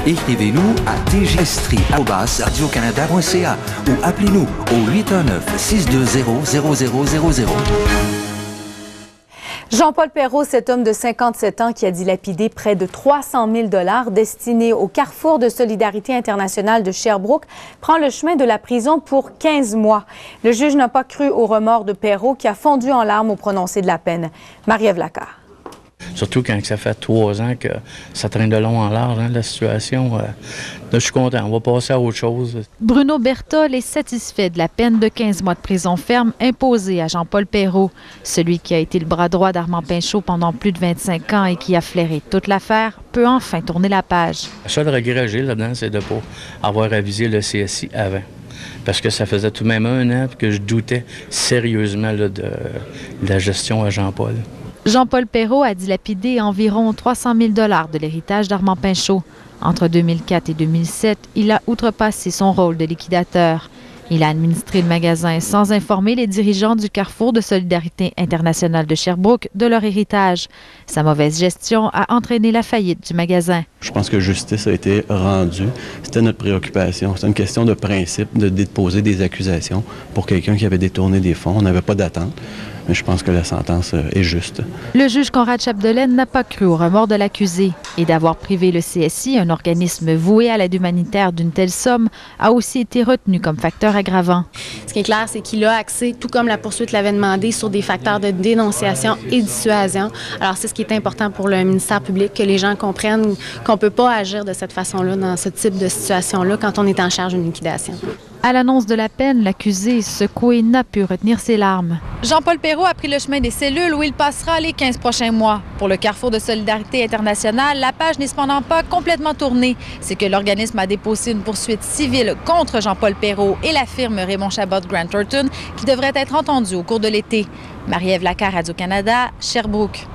Écrivez-nous à tgestri@radiocanada.ca ou appelez-nous au 819-620-0000. Jean-Paul Perrault, cet homme de 57 ans qui a dilapidé près de 300 000 $ destinés au Carrefour de solidarité internationale de Sherbrooke, prend le chemin de la prison pour 15 mois. Le juge n'a pas cru au remords de Perrault qui a fondu en larmes au prononcé de la peine. Marie-Ève Lacquart. Surtout quand ça fait 3 ans que ça traîne de long en large, la situation. Là, je suis content. On va passer à autre chose. Bruno Berthold est satisfait de la peine de 15 mois de prison ferme imposée à Jean-Paul Perrault. Celui qui a été le bras droit d'Armand Pinchot pendant plus de 25 ans et qui a flairé toute l'affaire peut enfin tourner la page. Le seul regret que j'ai là-dedans, c'est de ne pas avoir avisé le CSI avant. Parce que ça faisait tout de même 1 an que je doutais sérieusement là, de la gestion à Jean-Paul. Jean-Paul Perrault a dilapidé environ 300 000 $ de l'héritage d'Armand Pinchot. Entre 2004 et 2007, il a outrepassé son rôle de liquidateur. Il a administré le magasin sans informer les dirigeants du Carrefour de solidarité internationale de Sherbrooke de leur héritage. Sa mauvaise gestion a entraîné la faillite du magasin. Je pense que justice a été rendue. C'était notre préoccupation. C'est une question de principe de déposer des accusations pour quelqu'un qui avait détourné des fonds. On n'avait pas d'attente. Mais je pense que la sentence est juste. Le juge Conrad Chapdelaine n'a pas cru au remords de l'accusé et d'avoir privé le CSI, un organisme voué à l'aide humanitaire, d'une telle somme, a aussi été retenu comme facteur aggravant. Ce qui est clair, c'est qu'il a accès, tout comme la poursuite l'avait demandé, sur des facteurs de dénonciation et dissuasion. Alors, c'est ce qui est important pour le ministère public, que les gens comprennent qu'on ne peut pas agir de cette façon-là, dans ce type de situation-là, quand on est en charge d'une liquidation. À l'annonce de la peine, l'accusé, secoué, n'a pu retenir ses larmes. Jean-Paul Perrault a pris le chemin des cellules où il passera les 15 prochains mois. Pour le Carrefour de solidarité internationale, la page n'est cependant pas complètement tournée. C'est que l'organisme a déposé une poursuite civile contre Jean-Paul Perrault et la firme Raymond Chabot Grant Thornton qui devrait être entendue au cours de l'été. Marie-Ève Lacquart, Radio-Canada, Sherbrooke.